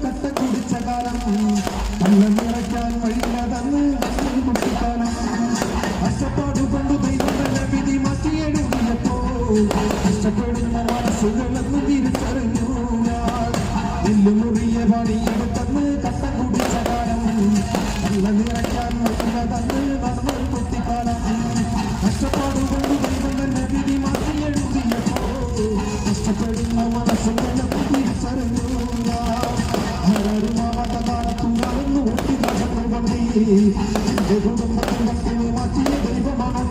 കട്ട കുടിച്ച കാലം കണ്ണം നിറയ്ക്കാൻ വഴിയില്ലാതന്ന് കുട്ടിക്കാലം കഷ്ടപ്പാട് കൊണ്ട് ദൈവം നല്ല വിധി മാറ്റിയെഴുതിയപ്പോ കഷ്ടപ്പെടുന്ന മനസ്സുകളെന്ന് തിരിച്ചറിഞ്ഞു നെല്ലുമുറിയ പണിയെടുത്തന്ന് കട്ട കുടിച്ച കാലം കണ്ണം നിറയ്ക്കാൻ വഴിയില്ലാതന്ന് നടന്നൊരു കുട്ടിക്കാലം കഷ്ടപ്പാട് കൊണ്ട് ദൈവം നല്ല വിധി മാറ്റിയെഴുതിയപ്പോ കഷ്ടപ്പെടുന്ന മനസ്സുകളെന്ന് തിരിച്ചറിഞ്ഞു കുടുംബത്തിന് മാറ്റിയ ദൈവമാണ്